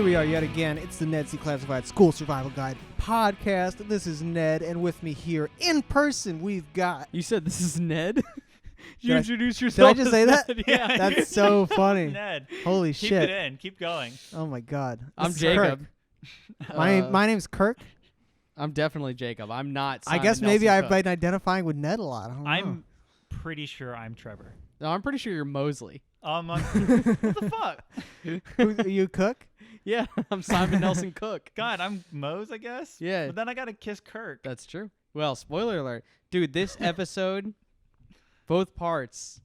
Here we are yet again. It's the Ned Declassified School Survival Guide podcast. This is Ned, and with me here in person, we've got... You said this is Ned? You introduce Did yourself I just say that? Ned? Yeah. That's so funny. Ned. Holy Keep shit. it in. Keep going. Oh, my God. I'm This is Jacob. Kirk. My name's Kirk. I'm definitely Jacob. I'm not I Simon guess maybe Nelson I've Cook. been identifying with Ned a lot. I don't know. I'm pretty sure I'm Trevor. No, I'm pretty sure you're Mosley. What the fuck? Are you Cook? Yeah, I'm Simon Nelson Cook. God, I'm Mose, I guess? Yeah. But then I gotta kiss Kirk. That's true. Well, spoiler alert. Dude, this episode, both parts,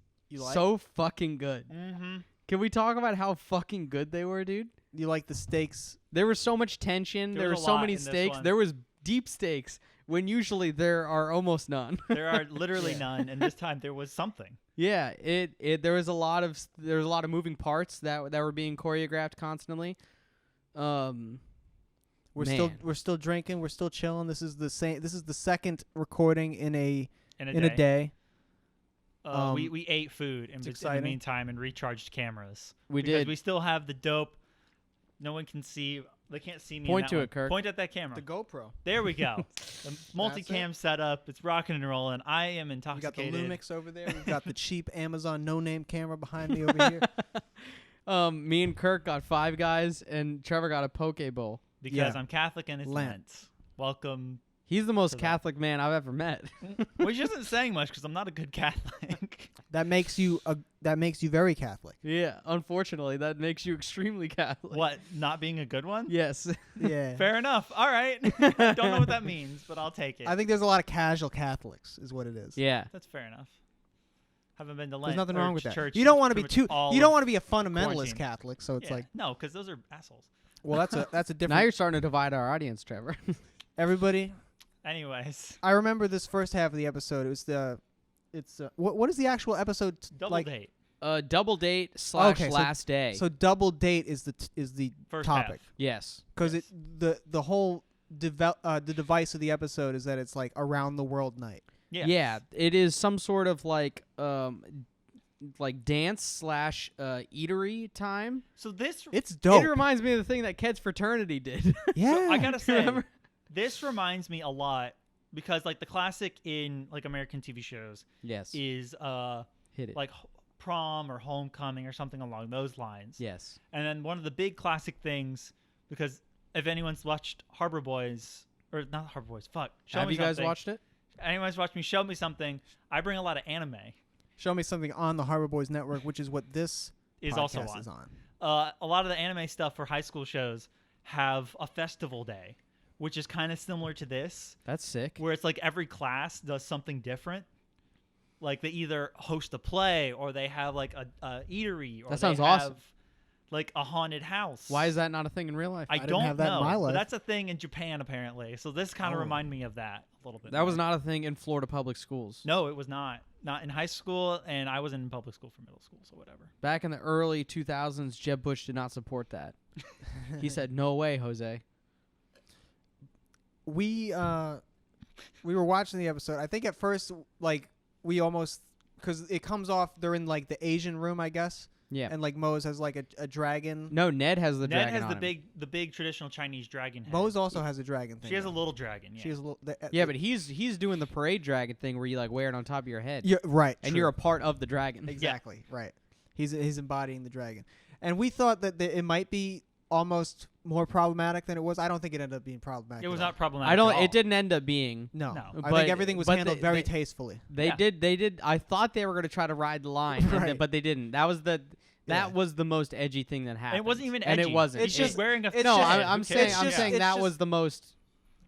so fucking good. Mm-hmm. Can we talk about how fucking good they were, dude? You like the stakes? There was so much tension. There were was a so lot many in this stakes. one. There was deep stakes when usually there are almost none. There are literally none, and this time there was something. Yeah, there was a lot of moving parts that were being choreographed constantly. We're still drinking. We're still chilling. This is the second recording in a day. We ate food in the exciting. meantime and recharged cameras. We because did. we still have the dope. No one can see. They can't see me. Point in that to one. it, Kirk. Point at that camera. The GoPro. There we go. The multicam setup. It's rocking and rolling. I am We got intoxicated. the Lumix over there. We've got the cheap Amazon no-name camera behind me over here. Me and Kirk got Five Guys, and Trevor got a Poke Bowl. Because Yeah. I'm Catholic and it's Lent. Lent. Welcome. He's the most So that- Catholic man I've ever met. Which isn't saying much because I'm not a good Catholic. That makes you very Catholic. Yeah, unfortunately, that makes you extremely Catholic. What? Not being a good one? Yes. Yeah. Fair enough. All right. Don't know what that means, but I'll take it. I think there's a lot of casual Catholics, is what it is. Yeah. That's fair enough. Haven't been to There's Lent nothing or wrong with that. church You don't want to be pretty much too. all You don't of want to be a fundamentalist quarantine. Catholic. So it's Yeah. like, No, because those are assholes. well, that's a different. Now you're starting to divide our audience, Trevor. Everybody. Anyways, I remember this first half of the episode. It was what is the actual episode double like? date. Double date / Okay, so- last day. So double date is the First topic half. yes. because Yes. the whole the device of the episode is that it's like around the world night. Yeah. Yeah, it is some sort of like dance / eatery time. So this, It's dope. It reminds me of the thing that Ked's fraternity did. Yeah. I gotta say, Remember? this reminds me a lot because like the classic in like American TV shows Yes. is Hit it. like prom or homecoming or something along those lines. Yes. And then one of the big classic things, because if anyone's watched Harbor Boys, or not Harbor Boys, show Have me you guys something. watched it? Anyone's watched me, show me something. I bring a lot of anime. Show me something on the Harbor Boys Network, which is what this Is podcast also on. is on. A lot of the anime stuff for high school shows have a festival day, which is kind of similar to this, That's sick. where it's like every class does something different. Like they either host a play or they have like a eatery or That sounds they awesome. have like a haunted house. Why is that not a thing in real life? I didn't don't have that in know. my But life. that's a thing in Japan apparently. So this kind of Oh. reminded me of that a little bit. That was more. not a thing in Florida public schools. No, it was not. Not in high school, and I was in public school for middle school, so whatever. Back in the early 2000s, Jeb Bush did not support that. He said, "No way, Jose." We were watching the episode. I think at first, like, we almost, because it comes off, they're in like the Asian room, I guess, Yeah. and like Mose has like a dragon. No, Ned has the Ned dragon has on him. the big traditional Chinese dragon head. Mose also has a dragon thing. She has a though. little dragon. Yeah. She has a little. Yeah, but he's doing the parade dragon thing where you like wear it on top of your head. Yeah, right. And true. you're a part of the dragon. exactly right. He's embodying the dragon, and we thought that it might be almost more problematic than it was. I don't think it ended up being problematic. It was at all. not problematic. I don't. At all. It didn't end up being. No, No. I But- think everything was but handled they- very they- tastefully. They Yeah. did. They did. I thought they were going to try to ride the line, and Right. but they didn't. That was the. Yeah. That was the most edgy thing that happened. And it wasn't even And edgy. it wasn't. It's He's just- wearing a. it's no. just- I'm Who saying. cares? I'm just- saying it's that just- was the most.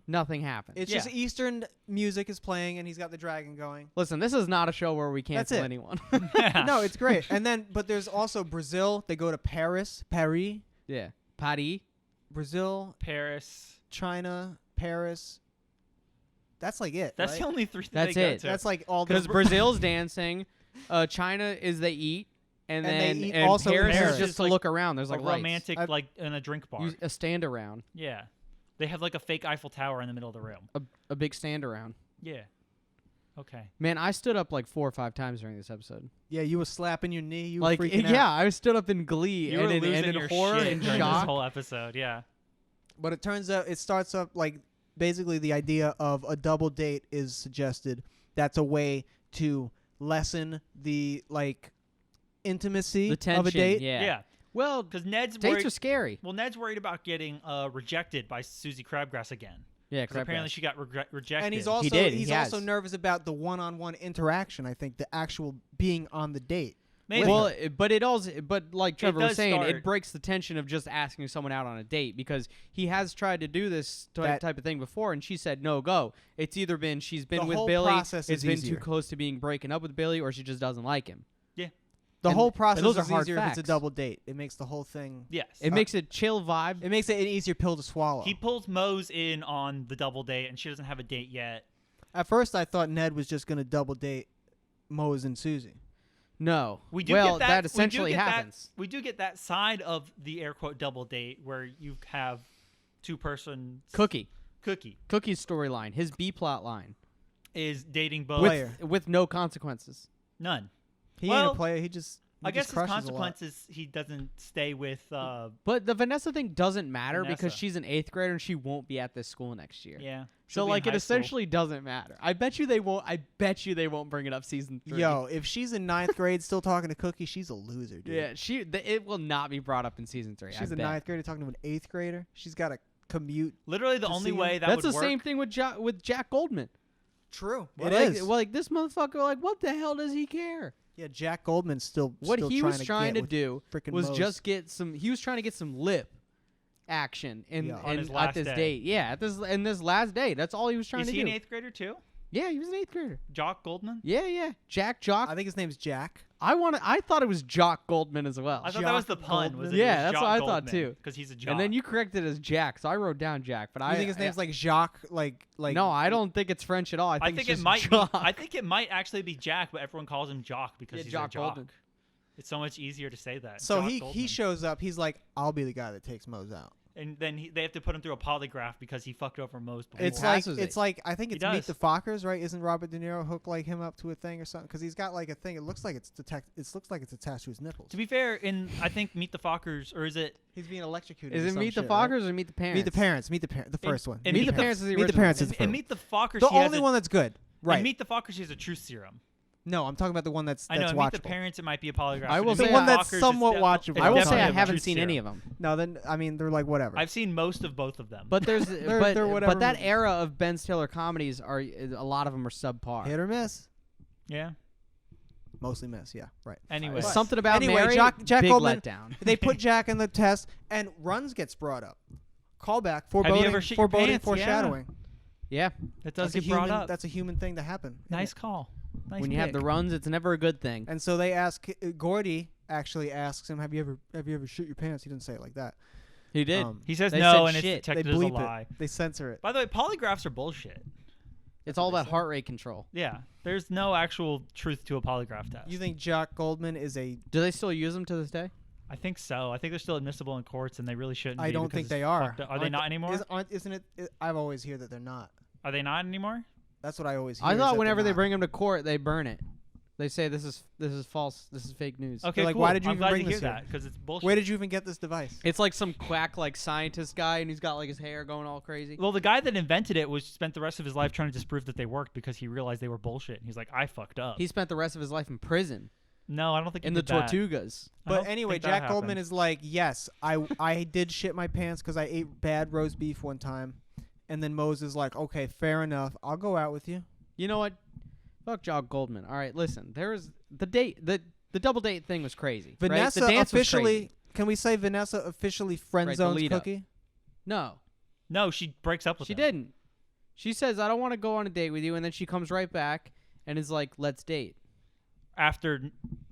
Nothing happened. It's Yeah. just Eastern music is playing, and he's got the dragon going. Listen, this is not a show where we That's cancel it. anyone. No, it's great. And then, but there's also Brazil. They go to Paris, Yeah. Paris. Brazil, Paris. China, Paris. That's like it. That's right? the only three that That's they go it. to. That's like all the Because Brazil's dancing, China is they eat, and And they then eat and also in Paris Paris. is just to Like look around. There's a like lights. romantic, I've- like in a drink bar. A stand around, Yeah. They have like a fake Eiffel Tower in the middle of the room. a big stand around. Yeah. Okay. Man, I stood up like 4 or 5 times during this episode. Yeah, you were slapping your knee. You were Like, freaking out. yeah, I stood up in glee You were and losing in your horror shit and during this shock. whole episode. Yeah. But it turns out it starts up like basically the idea of a double date is suggested. That's a way to lessen the like intimacy The tension, of a date. yeah. Yeah. Well, Because Ned's dates worried. are scary. Well, Ned's worried about getting rejected by Susie Crabgrass again. Yeah, Because apparently she got rejected. And he's also did, he's he also has. nervous about the one-on-one interaction. I think the actual being on the date. Maybe. Well, but like Trevor was does saying, start- it breaks the tension of just asking someone out on a date because he has tried to do this type of thing before, and she said no go. It's either been she's been The with whole Billy, process it's is been easier. too close to being breaking up with Billy, or she just doesn't like him. The And- whole and process those are is hard easier if it's a facts. double date. It makes the whole thing. yes. It makes it chill vibe. It makes it an easier pill to swallow. He pulls Mose in on the double date, and she doesn't have a date yet. At first, I thought Ned was just going to double date Mose and Susie. No, We do well, get that. essentially happens. We do get that side of the air quote double date where you have two-person Cookie's storyline, his B plot line, is dating both. Player. with no consequences. None. He Well, ain't a player. He just. I he guess just his crushes a lot. consequences, he doesn't stay with. But the Vanessa thing doesn't matter because Vanessa. she's an 8th grader and she won't be at this school next year. Yeah. So she'll be in like it high school. essentially doesn't matter. I bet you they won't. I bet you they won't bring it up season 3. Yo, if she's in 9th grade still talking to Cookie, she's a loser, dude. Yeah, it will not be brought up in season 3. She's I a bet. 9th grader talking to an 8th grader. She's got to commute. Literally, the to only see way him. that That's would the work. same thing with Jack Goldman. True. Well, It like, is. Well, like this motherfucker. Like, what the hell does he care? Yeah, Jack Goldman's still. What still he was trying get to with do frickin' was Mose. just get some. He was trying to get some lip action Yeah. On his at last this day. date. Yeah, in this last date. That's all he was trying Is to he do. an 8th grader too? Yeah, he was an 8th grader. Jock Goldman? Yeah. Jack Jock. I think his name's Jack. I thought it was Jock Goldman as well. I thought that was the Jock pun. Goldman? Yeah, that's what I thought, too. Because he's a jock. And then you corrected it as Jack, so I wrote down Jack. But I think his name's like Jacques, like. no, I don't think it's French at all. I I think, think it's it just might. Jock. I think it might actually be Jack, but everyone calls him Jock because Yeah, he's Jock a jock. Goldman. It's so much easier to say that. So Jock he Goldman. shows up. He's like, I'll be the guy that takes Mose out. and then they have to put him through a polygraph because he fucked over Mose before. It's passes like it. I think He it's Meet does. the Fockers, right? Isn't Robert De Niro hook like him up to a thing or something? Because he's got like a thing. It looks like it's looks like it's attached to his nipples. To be fair, in I think Meet the Fockers, or is it? He's being electrocuted. Is or it some Meet the shit, right? Fockers or Meet the Parents? Meet the Parents. Meet the Parents. The first one. in Meet Meet the the Parents is the Meet the original. Parents is the In first. Meet the Fockers, The she has only a- one that's good. Right. In Meet the Fockers, she has a truth serum. No, I'm talking about the one that's I know. In watchable. Meet the Parents, it might be a polygraph. I but will in say Meet the one the that's Fockers, it's somewhat definitely- watchable. it's I will say definitely I a haven't truth seen serum. any of them. No, then I mean they're like whatever. I've seen most of both of them. But there's they're whatever but that movies. era of Ben Stiller comedies are a lot of them are subpar. Hit or miss. yeah. Mostly miss. Yeah, right. Anyway, Something about Anyway, Mary, Jack big Goldman- letdown. They put Jack in the test, and runs gets brought up. Callback. Foreboding. ever shit your Foreboding. pants? Yeah. Foreshadowing. Yeah, that does That's get a brought human. up. That's a human thing to happen. isn't Nice it? call. Nice when you have pick. the runs, it's never a good thing. And so they ask. Gordy actually asks him, "Have you ever shit your pants?" He didn't say it like that. He did. He says They no, said and shit. it's They detected as a bleep lie. it. They censor it. By the way, polygraphs are bullshit. It's all what they about say. heart rate control. Yeah, there's no actual truth to a polygraph test. You think Jack Goldman is a? Do they still use them to this day? I think so. I think they're still admissible in courts, and they really shouldn't. I be don't because think it's they are. fucked up. Are they Aren't not anymore? Isn't it? I've always heard that they're not. Are they not anymore? That's what I always hear. I is thought that whenever they're they not. bring them to court, they burn it. They say this is false. This is fake news. Okay, like, cool. why did you I'm even glad bring to hear this here? that because it's bullshit. Where did you even get this device? It's like some quack like scientist guy, and he's got like his hair going all crazy. Well, the guy that invented it spent the rest of his life trying to disprove that they worked because he realized they were bullshit. And he's like, I fucked up. He spent the rest of his life in prison No, I don't think he in the did that. Tortugas. I don't But anyway, think that Jack Goldman happened. is like, yes, I did shit my pants because I ate bad roast beef one time, and then Mose is like, okay, fair enough, I'll go out with you. You know what? Fuck Jack Goldman. All right, listen. There was the date. The double date thing was crazy. right? Vanessa The dance was officially, crazy. can we say Vanessa officially friend Right, the zones lead up. Cookie? No, No, she breaks up with she him. didn't. She says, "I don't want to go on a date with you," and then she comes right back and is like, "Let's date." After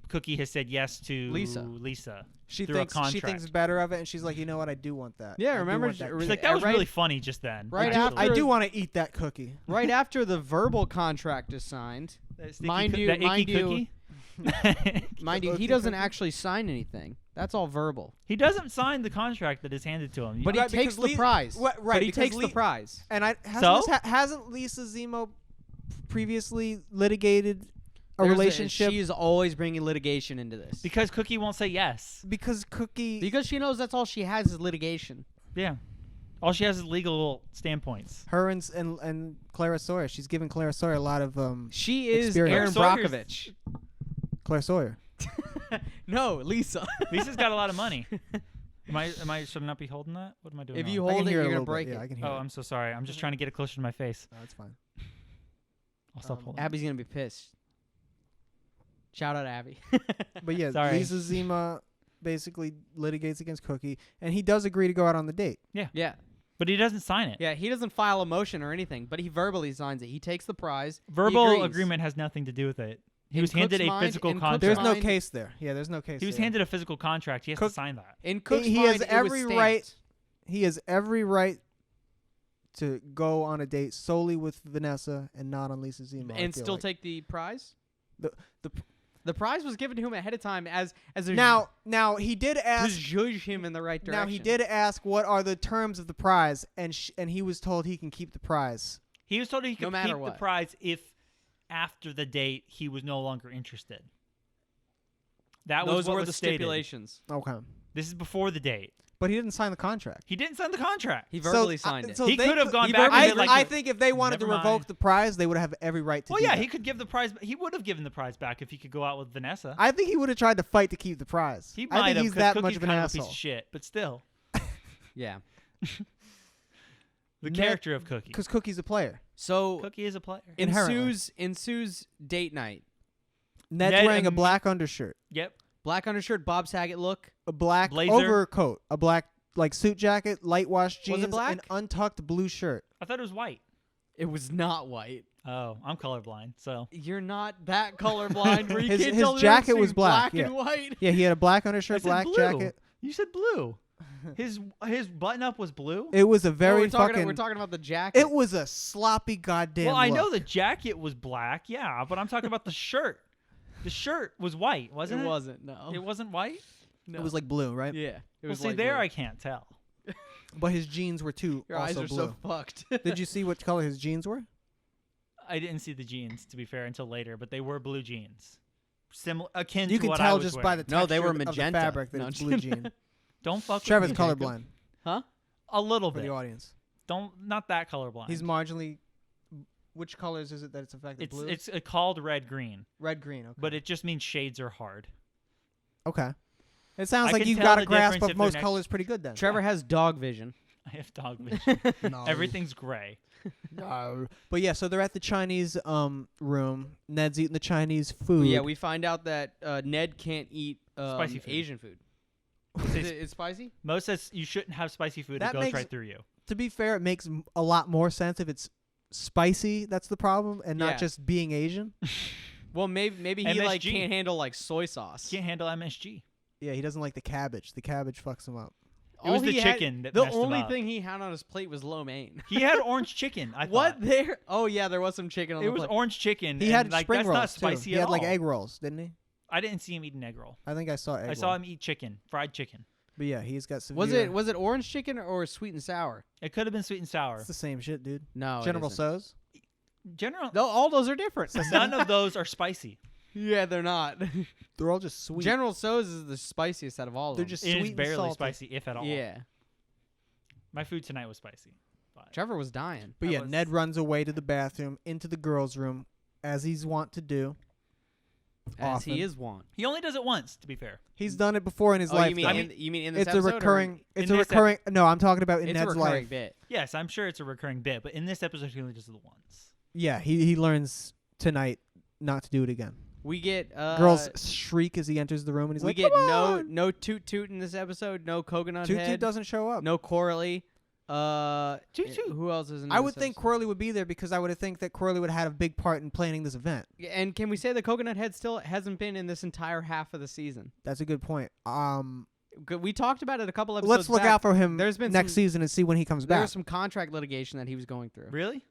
Cookie has said yes to Lisa. She Through a thinks contract. better of it, and she's like, you know what, I do want that. Yeah, I do remember want she- that She's She's cookie. like, that was right- really funny just then. Right actually. after- I do want to eat that cookie. Right after the verbal contract is signed, That sticky mind coo- you- that mind icky you- cookie? mind you, he Okay, doesn't cookie. actually sign anything. That's all verbal. He doesn't sign the contract that is handed to him. But Right, he takes because the prize. Right, but he because takes the prize. And So? hasn't Lisa Zemo previously litigated a There's relationship? She is always bringing litigation into this Because Cookie won't say yes. Because Cookie. because she knows that's all she has is litigation. Yeah. All she has is legal standpoints. her and Clara Sawyer. She's giving Clara Sawyer a lot of She is Experience. Aaron Sawyer's- Brockovich. Clara Sawyer. No, Lisa. Lisa's got a lot of money. Should I not be holding that? What am I doing? If wrong? you I can hold it, hear you're a gonna little break bit. Yeah, I it. can hear. Oh, it. I'm so sorry. I'm just trying to get it closer to my face. No, it's fine. I'll stop holding. Abby's gonna be pissed. Shout out Abby. But yeah, Sorry. Lisa Zima basically litigates against Cookie, and he does agree to go out on the date. Yeah. But he doesn't sign it. Yeah, he doesn't file a motion or anything, but he verbally signs it. He takes the prize. he Verbal agrees. agreement has nothing to do with it. He In was handed Cook's a mind- physical in Cook's contract. There's no Fine. case there. Yeah, there's no case. He was there. handed a physical contract. He has Cook- to sign that. In Cook's He mind, has it was every stamped. right. He has every right to go on a date solely with Vanessa and not on Lisa Zima. I and feel still like. take the prize. The The prize was given to him ahead of time as a now he did to ask. judge him in the right direction. Now he did ask what are the terms of the prize, and he was told he can keep the prize. He was told he No could matter keep what. the prize if after the date he was no longer interested. That was Those what were was the stated. stipulations. Okay, This is before the date. but he didn't sign the contract. He didn't sign the contract. He verbally signed it. So He they could have gone he back and verbally- been like, I think if they wanted to Never revoke mind. the prize, they would have every right to. well, do yeah, that. he could give the prize. He would have given the prize back if he could go out with Vanessa. I think he would have tried to fight to keep the prize. He I might think have. he's 'Cause that Cookie's much of an kind asshole. a piece of shit, but still, Yeah. the Ned- character of Cookie. Because Cookie's a player. So Cookie is a player. Inherently. ensues date night. Ned's Ned wearing a and- black undershirt, Yep. Black undershirt, Bob Saget look. a black Blazer. overcoat, a black suit jacket, light wash jeans, black? an untucked blue shirt. I thought it was white. It was not white. Oh, I'm colorblind, so You're not that colorblind. Where you His- can't his tell the jacket difference was between black, and white. Yeah, he had a black I undershirt, said black blue. jacket. You said blue. His button up was blue. It was a No, very we're talking, fucking. we're talking about the jacket. It was a sloppy goddamn. Well, I know look. the jacket was black, yeah, but I'm talking about the shirt. The shirt was white, wasn't it? It wasn't. No. It wasn't white. No. It was like blue, right? Yeah. It Well, was see, light there blue. I can't tell. But his jeans were too Your also eyes are blue. so fucked. Did you see what color his jeans were? I didn't see the jeans, to be fair, until later, but they were blue jeans, similar, akin You to can what I tell was just wearing. by the No, they texture were of the magenta. fabric that No, it's I'm blue kidding. jean. Don't fuck Trevor's with me, Jacob. colorblind Huh? A little for bit. the audience. Not that colorblind. He's marginally. Which colors is it that it's affected? Blue, It's called red green, red, green. Okay. but it just means shades are hard. Okay. It sounds I like can you've tell got a the grasp difference of if they're most next- colors pretty good then. Trevor has dog vision. I have dog vision. No. Everything's gray. No. But yeah, so they're at the Chinese room. Ned's eating the Chinese food. Yeah, we find out that Ned can't eat Spicy food. Asian food. It's spicy? Mo says you shouldn't have spicy food. That It goes makes- right through you. To be fair, it makes a lot more sense if it's spicy. That's the problem, and Yeah. not just being Asian. Well, maybe he like MSG. can't handle like soy sauce. Can't handle MSG. Yeah, he doesn't like the cabbage. The cabbage fucks him up. It was All the he had- chicken that The messed him only up. thing he had on his plate was lo mein. He had orange chicken. I What thought. there? Oh yeah, there was some chicken on It the was plate. orange chicken. He and, had like, spring that's rolls not too. spicy He at had like all. egg rolls, didn't he? I didn't see him eat an egg roll. I think I saw egg I saw roll. him eat chicken, fried chicken. But yeah, he's got severe. Was it orange chicken or sweet and sour? It could have been sweet and sour. It's the same shit, dude. No, General it isn't. So's. General, No, all those are different. none of those are spicy. Yeah, they're not. They're all just sweet. General So's is the spiciest out of all of They're them. just It sweet is and barely salty. spicy, if at all. Yeah. My food tonight was spicy. But Trevor was dying. But I yeah, was- Ned runs away to the bathroom, into the girls' room, as he's wont to do. As Often. he is wont. he only does it once, to be fair. He's done it before in his Oh, life. you mean though. you mean in this It's a episode or recurring. It's in a this recurring. No, I'm talking about in It's Ned's a recurring life. bit. Yes, I'm sure it's a recurring bit, but in this episode, he only does it once. Yeah, he learns tonight not to do it again. We get Girls shriek as he enters the room, and he's we like, get "Come no on!" no toot toot in this episode. No coconut Toot head. Toot doesn't show up. No Coralie. Toot Toot. Who else is in? I this would think episode? Corley would be there because I would have think that Corley would have had a big part in planning this event. Yeah, and can we say the coconut head still hasn't been in this entire half of the season? That's a good point. We talked about it a couple episodes. Let's look back. out for him There's been next some- season and see when he comes There back. was some contract litigation that he was going through. Really?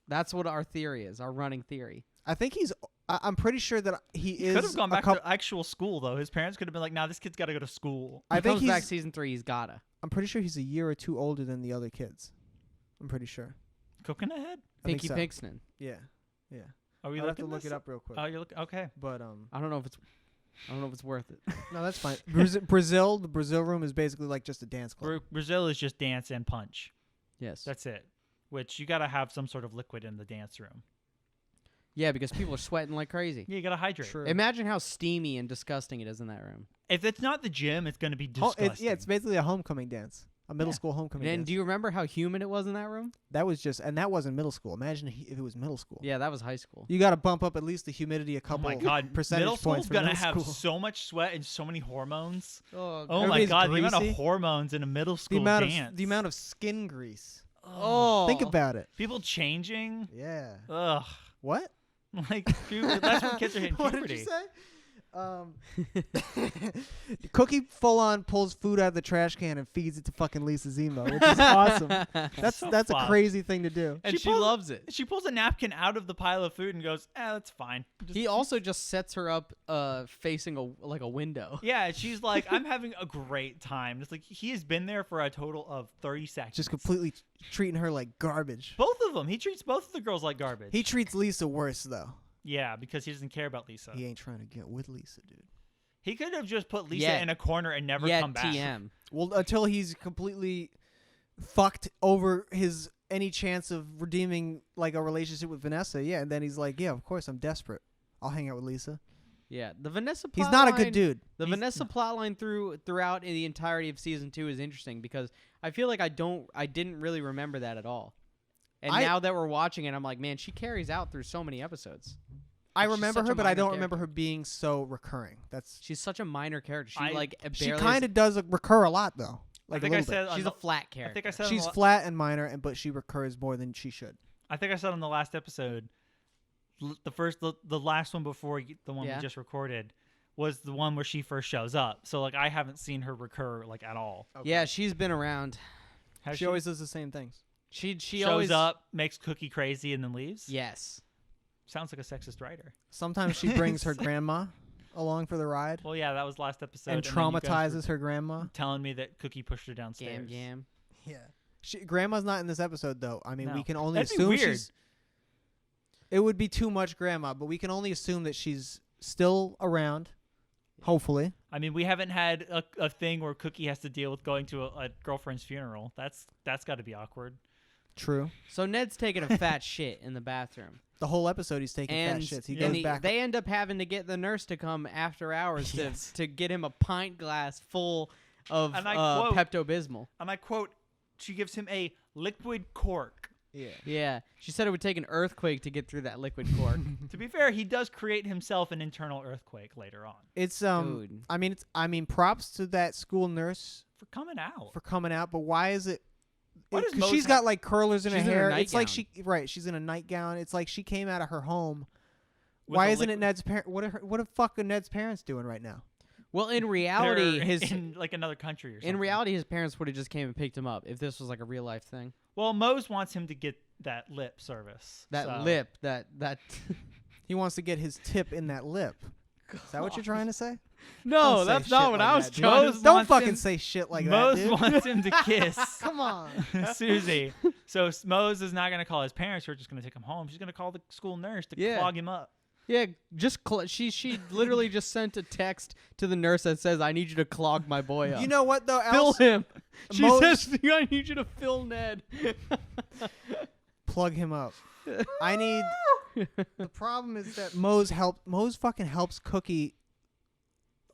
That's what our theory is. Our running theory. I think he's. I'm pretty sure that he He is. could have gone a back coup- to actual school, though. His parents could have been like, nah, this kid's got to go to school. I He think comes back he's. season 3. He's gotta. I'm pretty sure he's a year or two older than the other kids. I'm pretty sure. Coconut head? I think Pinky so. Pinkston. Yeah, yeah. Are we I'll have to looking look this it up real quick. Oh, you're looking. Okay. But I don't know if it's worth it. no, that's fine. Brazil, the Brazil room is basically like just a dance club. Brazil is just dance and punch. Yes. That's it. Which you got to have some sort of liquid in the dance room. Yeah, because people are sweating like crazy. Yeah, you got to hydrate. True. Imagine how steamy and disgusting it is in that room. If it's not the gym, it's going to be disgusting. It's basically a homecoming dance, a middle school homecoming And dance. do you remember how humid it was in that room? That wasn't middle school. Imagine if it was middle school. Yeah, that was high school. You got to bump up at least the humidity a Oh couple my God. percentage Middle points school's for going to middle have school. so much sweat and so many hormones. Oh, Oh my Everybody's God. The amount greasy. of hormones in a middle school the dance. amount of skin grease. oh. Think about it. People changing. Yeah. Ugh. What? Like, dude, that's when kids are hitting What puberty. did you say? Cookie full on pulls food out of the trash can and feeds it to fucking Lisa Zemo, which is awesome. That's So a fucked. crazy thing to do. And she pulls- loves it. She pulls a napkin out of the pile of food and goes, that's fine. He also just sets her up facing a window. Yeah, she's like, I'm having a great time. It's like he has been there for a total of 30 seconds. Just completely treating her like garbage. Both of them. He treats both of the girls like garbage. He treats Lisa worse though. Yeah, because he doesn't care about Lisa. He ain't trying to get with Lisa, dude. He could have just put Lisa Yeah. in a corner and never Yeah, come back. TM. Well, until he's completely fucked over his any chance of redeeming like a relationship with Vanessa. Yeah, and then he's like, yeah, of course, I'm desperate. I'll hang out with Lisa. Yeah, the Vanessa. He's not a good dude. The Vanessa plotline throughout the entirety of season 2 is interesting because I feel like I didn't really remember that at all. And now that we're watching it, I'm like, man, she carries out through so many episodes. I She's remember such her, a but I minor don't remember character. her being so recurring. She's such a minor character. She She barely kind of does recur a lot though. Like I think a I little said bit. on She's the, a flat character. I think I said She's on the, flat and minor, but she recurs more than she should. I think I said on the last episode, the last one before the one Yeah. we just recorded was the one where she first shows up. So like I haven't seen her recur like at all. Okay. Yeah, she's been around. Has She always does the same things. She shows always up, makes Cookie crazy, and then leaves. Yes. Sounds like a sexist writer. Sometimes she brings her grandma along for the ride Well, yeah, that was last episode. and then you guys were traumatizes her grandma. telling me that Cookie pushed her downstairs. Gam. Yeah. Grandma's not in this episode though. I mean, No. we can only That'd be assume weird. she's. It would be too much grandma, but we can only assume that she's still around. Hopefully. I mean, we haven't had a thing where Cookie has to deal with going to a girlfriend's funeral. That's got to be awkward. True. So Ned's taking a fat shit in the bathroom. The whole episode he's taking And, fat shits. He and goes back. they end up having to get the nurse to come after hours Yes. to get him a pint glass full of And I quote- Pepto-Bismol. And I quote, she gives him a liquid cork. Yeah. Yeah. She said it would take an earthquake to get through that liquid cork. To be fair, he does create himself an internal earthquake later on It's Dude. I mean props to that school nurse for coming out. for coming out, but why is it? Why does Because Mose she's have- got like curlers in her She's in her hair. It's like nightgown. she's in a nightgown. It's like she came out of her home. With Why a isn't it liquid- Ned's parent? What are fucking Ned's parents doing right now? Well, in reality, They're his in like another country or something. in reality his parents would have just came and picked him up if this was like a real life thing. Well, Mose wants him to get that lip service. That so- lip, that He wants to get his tip in that lip. Is that what you're trying to say? No, Don't say that's shit not what like I was that, dude. trying to Mose Don't wants fucking him- say shit like Mose that, dude. wants him to kiss Come on. Susie. So Mose is not going to call his parents who are just going to take him home. She's going to call the school nurse to Yeah. clog him up. Yeah, just she literally just sent a text to the nurse that says, "I need you to clog my boy up. You know what though? fill Else, him." She Mose- says, "I need you to fill Ned." plug him up. I need. The problem is that Mose fucking helps Cookie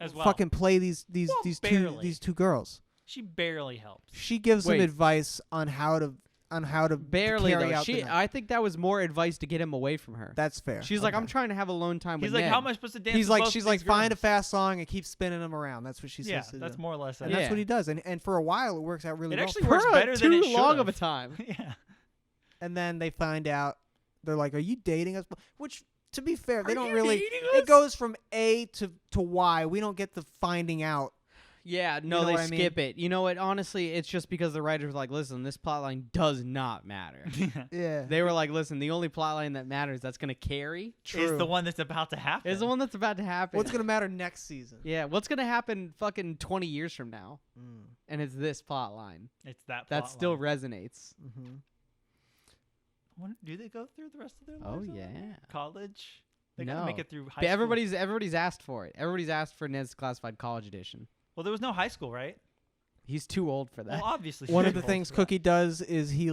As well. fucking play these Well, barely. these two girls. She barely helps. She gives Wait. him advice on how to Barely carry though. out the night. I think that was more advice to get him away from her. That's fair. She's like, Okay. "I'm trying to have alone time He's with like, Ned." how am I supposed to dance? He's with like, both she's of like, these find a girls? fast song and keep spinning them around. That's what she Yeah, says to that's do. more or less it. And Yeah. that's what he does. And for a while, it works out really It well. actually for works him. For better than too it long of a should've. time. Yeah. And then they find out, they're like, "Are you dating us?" Which, to be fair, they Are don't you really. dating It us? goes from A to Y. We don't get the finding out. Yeah, no, know they what I mean? skip it. You know what? Honestly, it's just because the writers were like, "Listen, this plotline does not matter." Yeah. They were like, "Listen, the only plotline that matters that's gonna carry Is the one that's about to happen. is the one that's about to happen." What's gonna matter next season? Yeah, what's gonna happen fucking 20 years from now? Mm. And it's this plot line It's that that plot still line. resonates. Mm-hmm. Do they go through the rest of their Oh lives? yeah. College. They No. gotta make it through high But school. everybody's asked for it. Everybody's asked for Ned's Classified College Edition. Well, there was no high school, right? He's too old for that. Well, obviously. One he's of the old things for that. Cookie does is he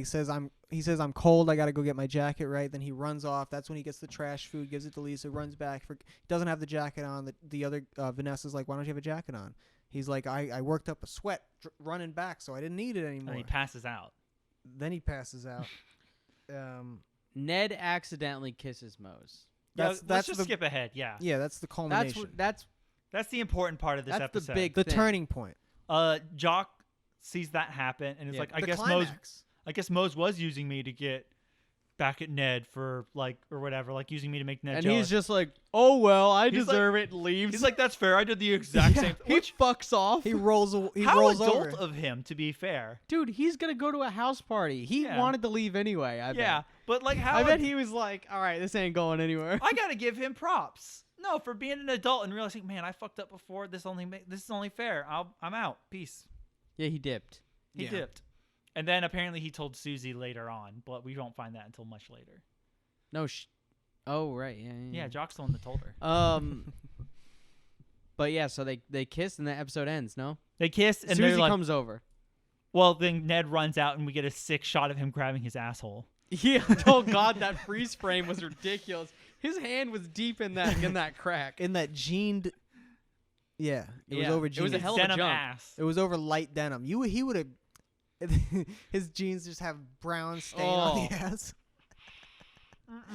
says I'm cold, I gotta go get my jacket, right? Then he runs off. That's when he gets the trash food, gives it to Lisa, runs back. He doesn't have the jacket on. The other Vanessa's like, why don't you have a jacket on? He's like, I worked up a sweat running back, so I didn't need it anymore. And he passes out. Then he passes out. Ned accidentally kisses Mose. Let's That's just the skip ahead. Yeah. yeah, that's the culmination. That's That's the important part of this That's the episode. big the thing. turning point. Jock sees that happen and is Yeah. like, I The guess climax. Mose was using me to get back at Ned for or whatever, like using me to make Ned and jealous. he's just like, oh well, I He's deserve it. And leaves. He's like, that's fair. I did the exact Yeah. same. he fucks off. He rolls. He How rolls adult over. of him, to be fair. Dude, he's gonna go to a house party. He Yeah. wanted to leave anyway. I Yeah, bet. but like how I bet he was like, all right, this ain't going anywhere. I gotta give him props. No, for being an adult and realizing, man, I fucked up before. This is only fair. I'm out. Peace. Yeah, he dipped. He Yeah. dipped, and then apparently he told Susie later on, but we won't find that until much later. No, oh right, yeah. Yeah, Jock's the one that told her. But yeah, so they kiss and the episode ends. No, They kiss, and Susie they're like, comes over. well, then Ned runs out, and we get a sick shot of him grabbing his asshole. Yeah. Oh God, that freeze frame was ridiculous. His hand was deep in that crack. in that jeaned. Yeah, it was Yeah, over it was jeans. a hell of a Denim jump. ass. It was over light denim. He would have. His jeans just have brown stain on the ass.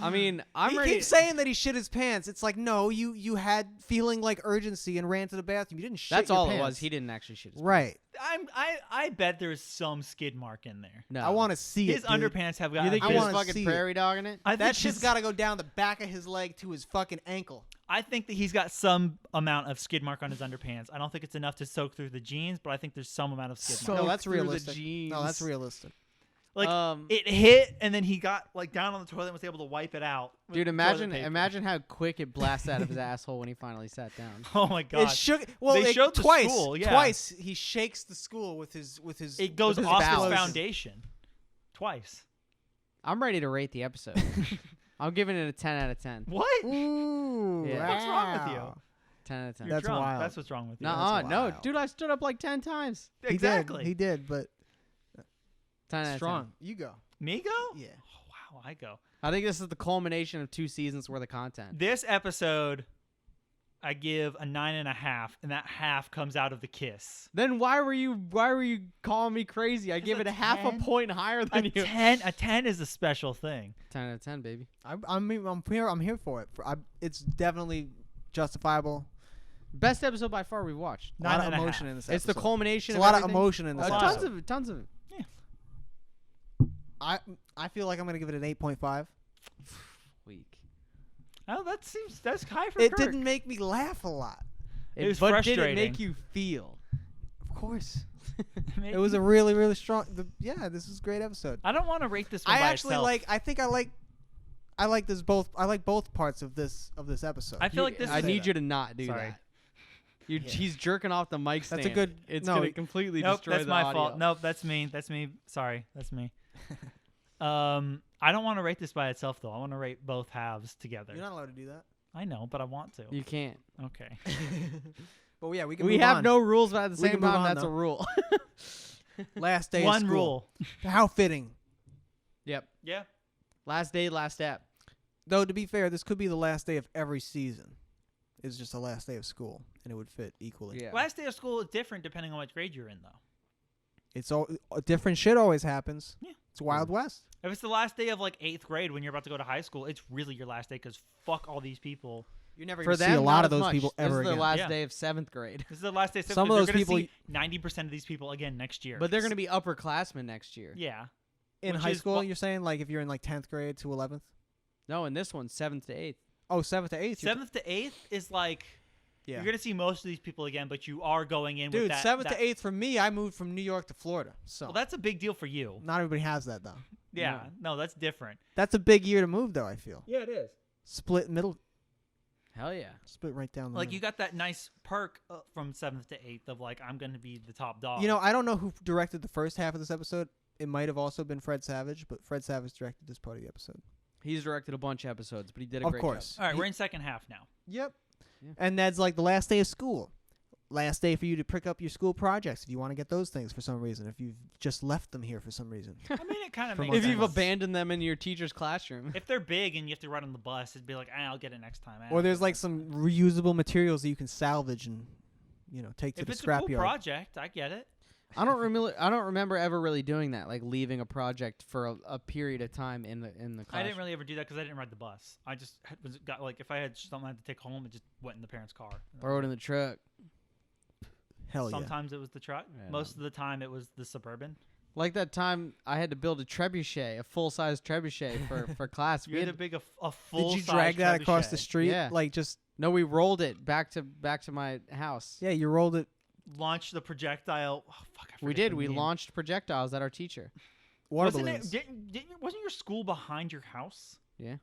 I mean, I'm He ready. keeps saying that he shit his pants. It's like, no, you had feeling like urgency and ran to the bathroom. You didn't shit That's your all pants. it was. He didn't actually shit his Right. I bet there's some skid mark in there. No. I want to see His it. Dude. underpants have got. You think I he was wanna see fucking it. prairie dogging it? I think That shit's his- got to go down the back of his leg to his fucking ankle. I think that he's got some amount of skid mark on his underpants. I don't think it's enough to soak through the jeans, but I think there's some amount of skid mark. No, that's through the realistic. jeans. No, that's realistic. Like Um, it hit, and then he got like down on the toilet and was able to wipe it out. with Dude, toilet paper. imagine how quick it blasts out of his asshole when he finally sat down. Oh my god! It shook. Well, They it, showed the twice. school, yeah. Twice he shakes the school with his. It goes with his off his bowels. foundation twice. I'm ready to rate the episode. I'm giving it a 10 out of 10. What? Ooh, Yeah. What's wrong with you? wow. 10 out of 10. You're That's drunk. wild. That's what's wrong with you. Nuh-uh, That's no, wild. dude, I stood up like 10 times. Exactly. He did, but 10 out of strong. You go. Me go? Yeah. Oh, wow, I go. 10. I think this is the culmination of 2 seasons worth of content. This episode, I give a 9.5, and that half comes out of the kiss. Then why were you calling me crazy? I give a it a half a 10? point higher than A you. 10 is a special thing. 10 out of 10, baby. I'm here for it. It's definitely justifiable. Best episode by far we've watched. A lot of 9.5. emotion in this It's the episode. culmination It's of a lot of everything. emotion in this lot. Tons episode. of it, tons of it. I feel like I'm gonna give it an 8.5. Weak. Oh, that's high for It Kirk. didn't make me laugh a lot. It was but did it frustrating. make you feel? Of course. Maybe. It was a really, really strong. This is a great episode. I don't want to rate this one I by actually itself. I like this both. I like both parts of this episode. I feel like this I is need you to not do Sorry. that. You, Yeah. He's jerking off the mic stand. That's a good- It's no, gonna completely Nope, destroy that's the my audio. fault. Nope, that's me. That's me. Sorry, that's me. I don't want to rate this by itself though. I want to rate both halves together. You're not allowed to do that. I know, but I want to. You can't. Okay. But yeah, we can. We move have on. no rules, but at the We same can move time, on, that's though. a rule. last day. One of school. rule. How fitting. Yep. Yeah. Last day, last step. Though to be fair, this could be the last day of every season. It's just the last day of school, and it would fit equally. Yeah. Last day of school is different depending on what grade you're in, though. It's all different. Shit always happens. Yeah. It's Wild West. If it's the last day of like 8th grade when you're about to go to high school, it's really your last day because fuck all these people. You're never For gonna them, see a lot not of as those much. people This ever is the again. last Yeah. day of 7th grade. This is the last day. Of Some of those they're people- see 90% of these people again next year. But they're going to be upperclassmen next year. Yeah. In which high is school, what- you're saying like if you're in like 10th grade to 11th. No, in this one, 7th to 8th. Oh, 7th to 8th. 7th to 8th is like Yeah. you're gonna see most of these people again, but you are going in Dude, with that. 7th that- to 8th for me. I moved from New York to Florida, so Well, that's a big deal for you. not everybody has that though. Yeah. No, that's different. That's a big year to move, though. I feel Yeah, it is. split middle, Hell yeah. split right down the Like middle. you got that nice perk from 7th to 8th of like I'm gonna be the top dog. You know, I don't know who directed the first half of this episode. it might have also been Fred Savage, but Fred Savage directed this part of the episode. He's directed a bunch of episodes, but he did a Of great course. job. All right, we're in second half now. Yep. Yeah. And Ned's like the last day of school. Last day for you to pick up your school projects if you want to get those things for some reason. If you've just left them here for some reason. I mean, it kind of For makes most If sense. you've abandoned them in your teacher's classroom. If they're big and you have to ride on the bus, it'd be like, I'll get it next time. Or there's like some reusable materials that you can salvage and take to If the it's a cool scrapyard. project, I get it. I don't remember ever really doing that, like leaving a project for a period of time in the class. I didn't really ever do that because I didn't ride the bus. I just got like if I had something I had to take home, it just went in the parents' car. Throw it in the truck. Hell yeah. Sometimes it was the truck. Yeah. Most of the time it was the Suburban. Like that time I had to build a trebuchet, a full-size trebuchet for class. You had to big a full. Did you drag that across the street? Yeah. Like just No, we rolled it back to my house. yeah, you rolled it. Launch the projectile. Oh, fuck, I We forget did. the We name. launched projectiles at our teacher. Water Wasn't balloons. wasn't your school behind your house? Yeah.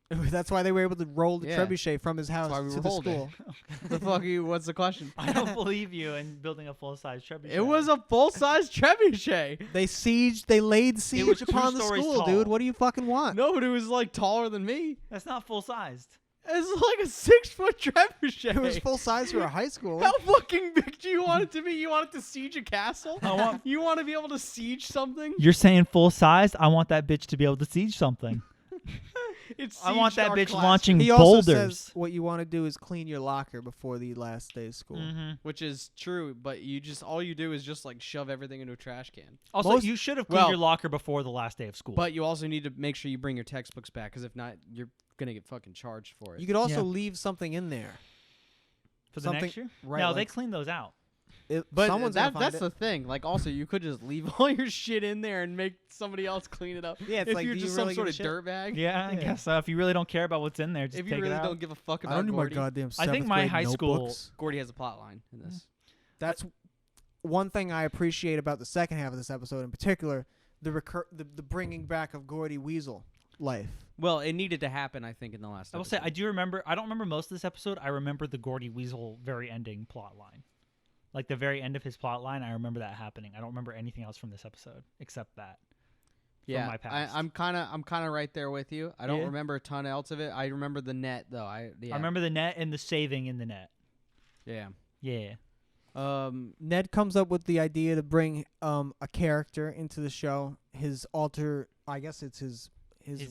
That's why they were able to roll the Yeah. trebuchet from his house why we to the rolled it. school. The fuck you? What's the question? I don't believe you in building a full size trebuchet. It was a full-size trebuchet. They laid siege was 2 upon the stories school, tall. dude. What do you fucking want? No, but it was like taller than me. That's not full sized. It's like a 6-foot trebuchet. It was full size for a high school. How fucking big do you want it to be? You want it to siege a castle? I want- You want to be able to siege something? You're saying full sized? I want that bitch to be able to siege something. I want sieged that our bitch class, launching He also boulders. says what you want to do is clean your locker before the last day of school. Mhm. which is true, but all you do is just like shove everything into a trash can. Also, Most- you should have cleaned well- your locker before the last day of school. But you also need to make sure you bring your textbooks back, because if not, you're gonna get fucking charged for it. You could also Yeah. leave something in there. for the something- next year, Right, no, like- they clean those out. But someone's gonna that's find the thing. Like, also, you could just leave all your shit in there and make somebody else clean it up. Yeah, it's if like, you're do you just really some give sort a of shit? dirtbag. Yeah, I guess so. If you really don't care about what's in there, just If take you really it out. don't give a fuck I about don't need my Gordy. goddamn I think 7th my grade high school- notebooks. Gordy has a plot line in this. That's one thing I appreciate about the second half of this episode in particular, the bringing back of Gordy Weasel life. Well, it needed to happen, I think, in the last I will say, episode. I do remember. I don't remember most of this episode. I remember the Gordy Weasel very ending plot line. Like the very end of his plot line, I remember that happening. I don't remember anything else from this episode except that. Yeah, my past. I'm kind of right there with you. I don't Yeah. remember a ton else of it. I remember the net though. I remember the net and the saving in the net. Yeah. Yeah. Ned comes up with the idea to bring a character into the show. His I guess it's his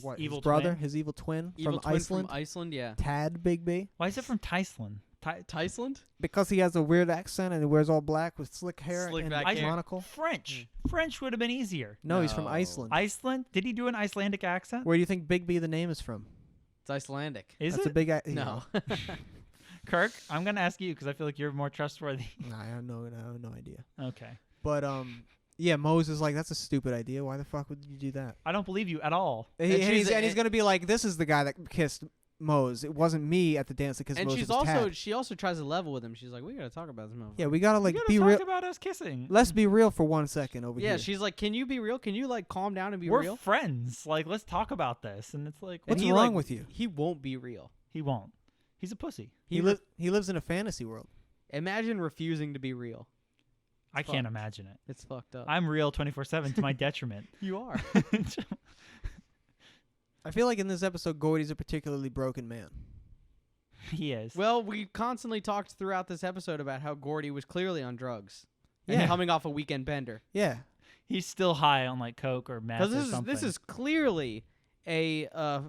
what? evil His brother, twin? his evil twin Evil from twin Iceland. From Iceland, yeah. Tad Bigby. Why is it from Tyceland? Iceland? Because he has a weird accent and he wears all black with slick hair Slick and back a hair. monocle. French. French would have been easier. No, he's from No. Iceland. Iceland? Did he do an Icelandic accent? Where do you think Bigby the name is from? It's Icelandic. Is That's it? a big No. Kirk, I'm gonna ask you because I feel like you're more trustworthy. Nah, I have no idea. Okay. But yeah, Mose is like, that's a stupid idea. Why the fuck would you do that? I don't believe you at all. And she's- he's gonna be like, this is the guy that kissed Mose. It wasn't me at the dance that kissed And Mose. she's it was also Tad. she also tries to level with him. She's like, we gotta talk about this motherfucker. Yeah, we gotta like You be gotta real. talk about us kissing. Let's be real for 1 second over Yeah, here. she's like, can you be real? Can you like calm down and be We're real? friends. Like, let's talk about this. And it's like, And What's he, wrong like, with you? He won't be real. he won't. He's a pussy. He lives in a fantasy world. Imagine refusing to be real. I Fuck. can't imagine it. It's fucked up. I'm real 24/7 to my detriment. You are. I feel like in this episode, Gordy's a particularly broken man. He is. Well, we constantly talked throughout this episode about how Gordy was clearly on drugs. Yeah. And coming off a weekend bender. Yeah. He's still high on like coke or meth or Because something. this is clearly a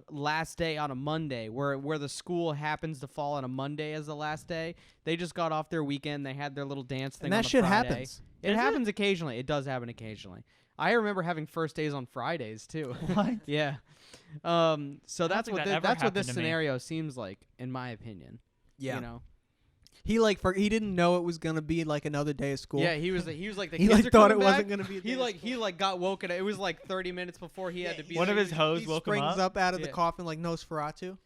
last day on a Monday where the school happens to fall on a Monday as the last day. They just got off their weekend. They had their little dance thing And on that a shit Friday. happens. It Does it? happens occasionally. It does happen occasionally. I remember having first days on Fridays too. What? Yeah. So don't that's think what that ever that's what this happened to me. scenario seems like, in my opinion. Yeah. You know. He didn't know it was gonna be like another day of school. Yeah, he was like the He kids like are thought it coming wasn't back. gonna be. A day of school. He like got woken. It was like 30 minutes before he had to be. One there. of his hoes He woke him springs up. up out of the Yeah. coffin like Nosferatu,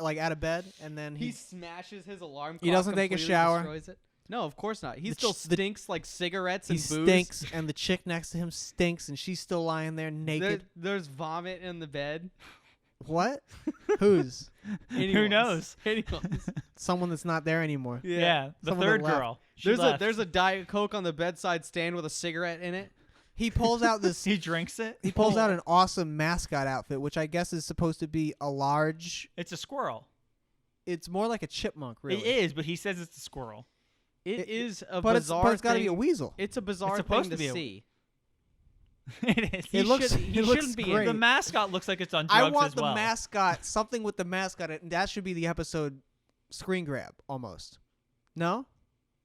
like out of bed, and then He smashes his alarm clock. He doesn't take a completely shower. destroys it. No, of course not. He The still ch- the- stinks like cigarettes he and booze. stinks, and the chick next to him stinks, and she's still lying there naked. There's vomit in the bed. What? Whose? Who Anyone's. knows? Anyone's. Someone that's not there anymore. Yeah, the Someone that third left. girl. She left. There's a Diet Coke on the bedside stand with a cigarette in it. He pulls out this. He drinks it. He pulls out an awesome mascot outfit, which I guess is supposed to be a large. It's a squirrel. It's more like a chipmunk, really. It is, but he says it's a squirrel. It is a but bizarre but it's got to thing. be a weasel. It's a bizarre supposed thing to be to a- see. It is. It looks. He It looks shouldn't be in great. The mascot looks like it's on I drugs want as the well. mascot. Something with the mascot. And that should be the episode screen grab almost. No,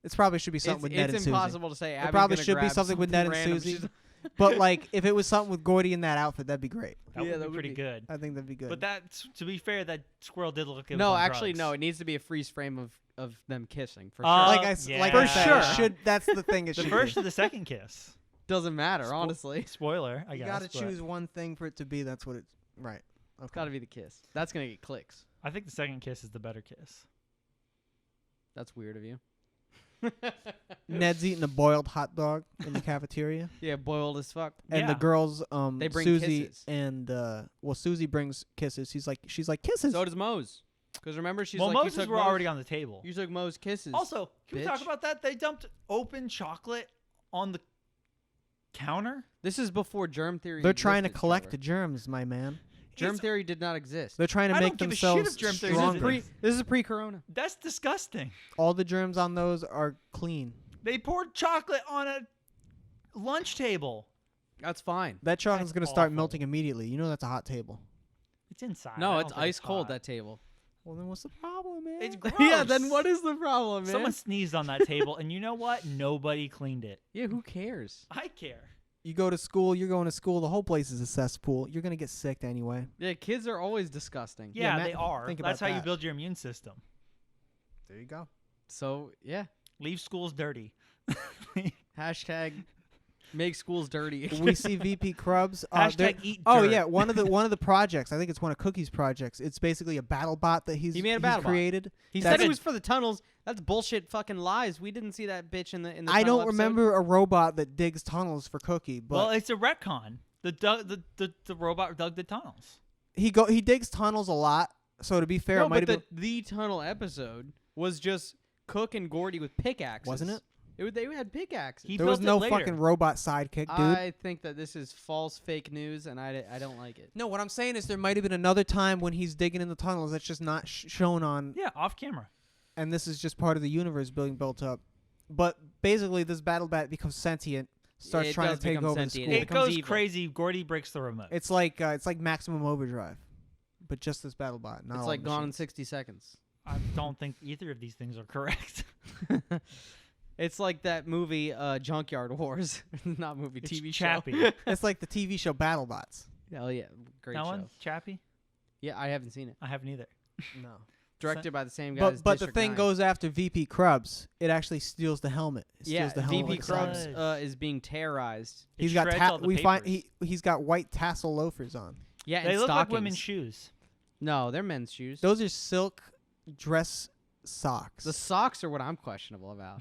it probably should be something with Ned It's and impossible to say. It Abby's probably gonna should be grab something with Ned and random. Susie. She's- But like, if it was something with Gordy in that outfit, that'd be great. That Yeah, would that be would pretty be- good. I think that'd be good. But to be fair, that squirrel did look like it was No, on actually, drugs. no. It needs to be a freeze frame of them kissing for Uh, sure. like I yeah. like For I said, sure. it should. That's the thing. It The should first be. or the second kiss. Doesn't matter, honestly. Spoiler, I You guess. got to but choose one thing for it to be. That's what it's right. It's got to be the kiss. That's gonna get clicks. I think the second kiss is the better kiss. That's weird of you. Ned's eating a boiled hot dog in the cafeteria, Yeah, boiled as fuck. and the Yeah. girls, They bring Susie kisses. and Susie brings kisses. She's like kisses. So does Mose. Because remember, she's well, like, Moses you took were Mose, already on the table. You took Mo's kisses. Also, can we talk bitch. about that? They dumped open chocolate on the counter. This is before germ theory. They're trying to existed, collect Trevor. germs, my man. Germ It's- theory did not exist. They're trying to I make don't give a shit themselves if germ theory stronger. exists. This is pre-corona. That's disgusting. All the germs on those are clean. They poured chocolate on a lunch table. That's fine. That chocolate's That's gonna start awful. melting immediately. You know that's a hot table. It's inside. I No, don't it's think ice cold. hot. That table. Well, then what's the problem, man? It's gross. Yeah. Then what is the problem, man? Someone sneezed on that table, and you know what? Nobody cleaned it. Yeah. Who cares? I care. You go to school. You're going to school. The whole place is a cesspool. You're gonna get sick anyway. Yeah. Kids are always disgusting. Yeah, Matt, they are. think That's about how you that. build your immune system. There you go. So yeah. Leave schools dirty. Hashtag make schools dirty. We see VP Krubs. they're- Hashtag eat Oh dirt. yeah, one of the projects. I think it's one of Cookie's projects. It's basically a battle bot that He made a he's battle bot. created. He That's said it a- was for the tunnels. That's bullshit. Fucking lies. We didn't see that bitch in the. I tunnel don't episode. remember a robot that digs tunnels for Cookie, but Well, it's a retcon. The robot dug the tunnels. he digs tunnels a lot. So to be fair, No, it might but have been the tunnel episode was just Cook and Gordy with pickaxes. wasn't it? They had pickaxes. He There was built no it later. fucking robot sidekick, dude. I think that this is false, fake news, and I don't like it. No, what I'm saying is there might have been another time when he's digging in the tunnels that's just not shown on, Yeah, off camera. and this is just part of the universe being built up. But basically, this battle bat becomes sentient, starts It trying does to take become over the sentient. school. It It becomes goes evil. crazy. Gordy breaks the remote. It's like Maximum Overdrive, but just this battle bot. Not It's all like Gone in machines. 60 seconds. I don't think either of these things are correct. It's like that movie Junkyard Wars. Not movie, It's TV Chappie. show. It's like the TV show Battle Bots. Hell yeah. Great that show. one, Chappie. Yeah, I haven't seen it. I haven't either. No. Directed by the same guy as But the District thing 9. goes after VP Krubs. It actually steals the helmet. It Yeah, steals the helmet VP like a Krubs. sidekick. Krubs is being terrorized. It He's got shreds all the we find papers. he's got white tassel loafers on. Yeah, They and look like stockings. women's shoes. No, they're men's shoes. Those are silk dress socks. The socks are what I'm questionable about.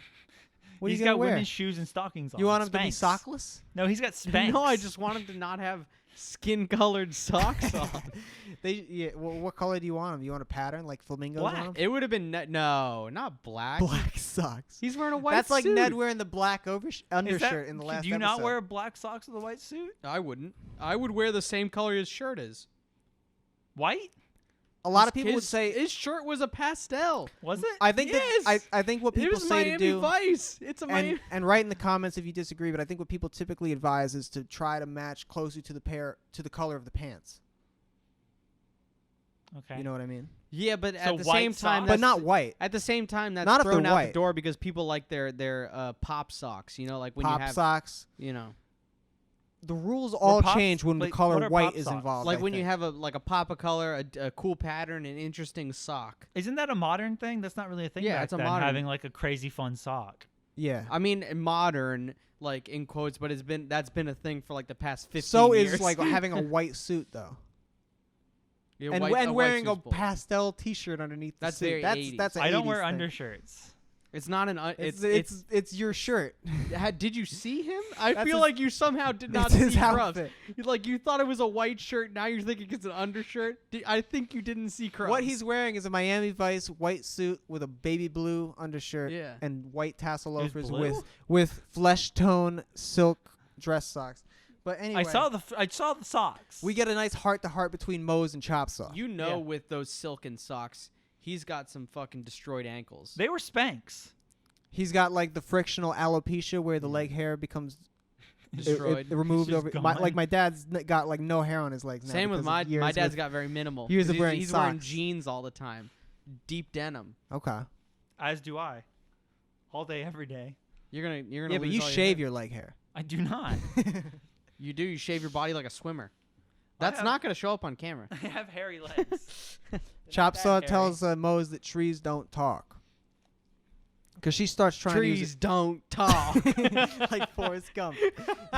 What are He's you gonna got wear? women's shoes and stockings on. You want him to be Spanx. sockless? No, he's got Spanx. No, I just want him to not have skin-colored socks on. What color do you want them? You want a pattern like flamingos Black. on 'em? It would have been no, not black. Black socks. He's wearing a white That's like suit. Ned wearing the black Is undershirt that- in the last Do you episode. not wear black socks with a white suit? I wouldn't. I would wear the same color his shirt is. White? A lot of His- people would say. his shirt was a pastel. Was it? I think Yes! that I think what It people was say Miami to do. Vice. It's a Miami. And write in the comments if you disagree, but I think what people typically advise is to try to match closely to the color of the pants. Okay. You know what I mean? Yeah, but So at the white same time, socks? But that's- not white. At the same time, that's Not if they're thrown out white. the door because people like their pop socks. You know, like when Pop you have, socks. you know, The rules all pop- change when the wait, color what are white pop is socks? involved. like I when you think. have a pop of color, a cool pattern, an interesting sock. Isn't that a modern thing? That's not really a thing. Yeah, back it's a then, modern- having like a crazy fun sock. Yeah. I mean, modern, like in quotes, but that's been a thing for like the past 15 So years. is like having a white suit though, Yeah, and white- and white wearing a suit's bull. pastel T-shirt underneath the That's suit. very that's 80s. that's an I don't 80s wear thing. undershirts. It's not an. It's your shirt. Did you see him? I That's feel his- like you somehow did not It's his see Krubs. outfit. You thought it was a white shirt. Now you're thinking it's an undershirt. I think you didn't see Krubs. What he's wearing is a Miami Vice white suit with a baby blue undershirt Yeah. and white tassel It was loafers blue? with flesh tone silk dress socks. But anyway, I saw the socks. we get a nice heart-to-heart between Mose and Chop Saw. You know, Yeah. with those silken socks, he's got some fucking destroyed ankles. They were Spanx. He's got like the frictional alopecia where the leg hair becomes Destroyed. removed It's over. just Like gone. my dad's got like no hair on his legs now. Same with because of my years dad's with- got very minimal. years of 'Cause wearing he's wearing socks. jeans all the time, deep denim. Okay. As do I. All day, every day. You're gonna Yeah, but lose you all shave hair. your leg hair. I do not. You do. You shave your body like a swimmer. I That's have- not gonna show up on camera. I have hairy legs. Chop That Saw hairy. tells Mose that trees don't talk. Because she starts trying to use Trees don't talk. it like Forrest Gump.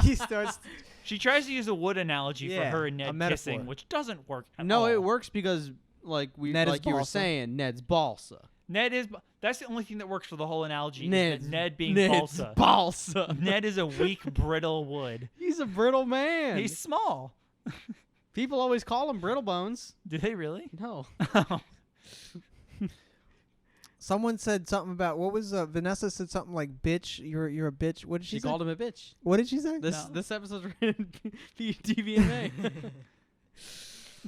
He starts. She tries to use a wood analogy Yeah, for her and a Ned metaphor. kissing, which doesn't work at No, all. it works because Ned is like you were balsa. saying, Ned's balsa. Ned is. That's the only thing that works for the whole analogy. Ned's- is that Ned being Ned's balsa. balsa. Ned is a weak, brittle wood. He's a brittle man. He's small. People always call him brittle bones. Do they really? No. Someone said something about what was Vanessa said something like bitch. You're a bitch. What did she She say? called him a bitch. What did she say? This episode's rated TVMA.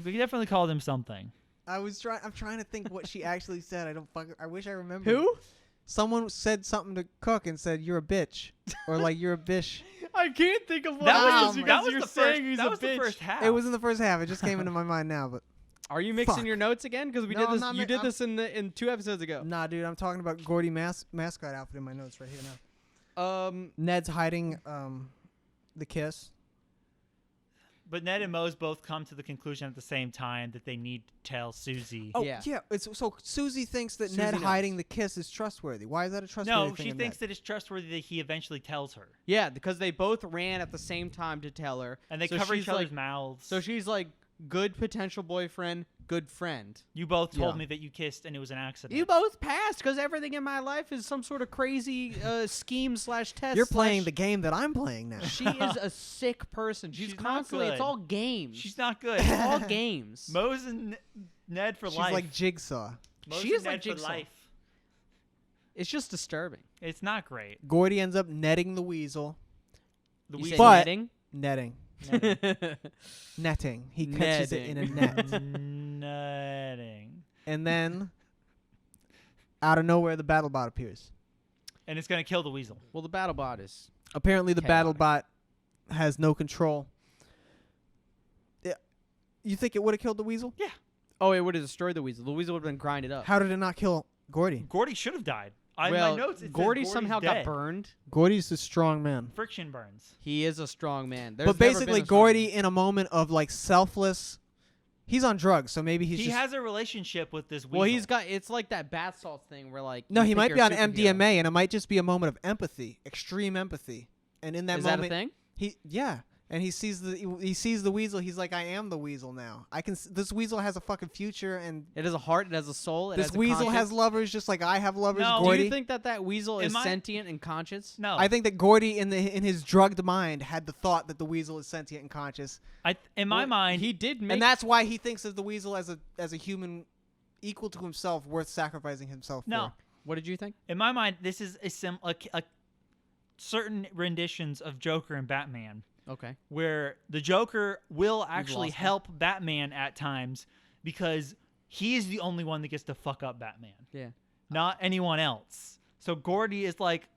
We definitely called him something. I'm trying to think what she actually said. I wish I remembered. Who? Someone said something to Cook and said you're a bitch or like you're a bish. I can't think of what That it was, is the, because that was you're the saying first. he's That a was bitch. the first half. It was in the first half. It just came into my mind now, but Are you mixing Fuck. your notes again? Because we No, did I'm this. not You mi- did I'm- this in 2 episodes ago. nah, dude. I'm talking about Gordy mascot outfit in my notes right here now. Ned's hiding the kiss. But Ned and Mose both come to the conclusion at the same time that they need to tell Susie. Oh Yeah. yeah. So Susie thinks that Susie Ned knows. hiding the kiss is trustworthy. Why is that a trustworthy no, thing? she of thinks Ned? that it's trustworthy that he eventually tells her, Yeah, because they both ran at the same time to tell her, and they So cover she's each other's like- mouths. So she's like, good potential boyfriend, good friend. You both told Yeah. me that you kissed and it was an accident. You both passed because everything in my life is some sort of crazy scheme slash test. You're playing the game that I'm playing now. She is a sick person. She's She's not constantly. It's good. all games. She's not good. It's all games. Mose and Ned for She's life. like Jigsaw. Mose she and is like Ned for Jigsaw. life. It's just disturbing. It's not great. Gordy ends up netting the weasel. The You weasel. say But- netting? Netting. Netting. Netting. He catches it in a net. Netting. And then, out of nowhere, the BattleBot appears. And it's gonna kill the weasel. Well, the BattleBot is. Apparently, the Chaotic. BattleBot has no control. You think it would have killed the weasel? Oh, it would have destroyed the weasel. The weasel would have been grinded up. How did it not kill Gordy? Gordy should have died. In well, my notes, it says Gordy Gordy's somehow got dead. burned. Gordy's a strong man. Friction burns. He is a strong man. But basically, Gordy, in a moment of like selfless, he's on drugs, so maybe he's He just. has a relationship with this weasel. Well, he's got. It's like that bath salts thing where like. no, you he think might you're be a on superhero. MDMA, and it might just be a moment of empathy, extreme empathy. And in that Is moment, that a thing? and he sees the weasel. He's like, I am the weasel now. This weasel has a fucking future, and It has a heart. It has a soul. It this has a weasel conscience. has lovers just like I have lovers. No. Do Gordy. you think that weasel is Am I- sentient and conscious? no. I think that Gordy in his drugged mind had the thought that the weasel is sentient and conscious, in my Well, mind, he did make. and that's why he thinks of the weasel as a human equal to himself, worth sacrificing himself no. for. What did you think? In my mind, this is a certain renditions of Joker and Batman, Okay. where the Joker will actually lost me. help Batman at times because he is the only one that gets to fuck up Batman, Yeah. not anyone else. So Gordy is like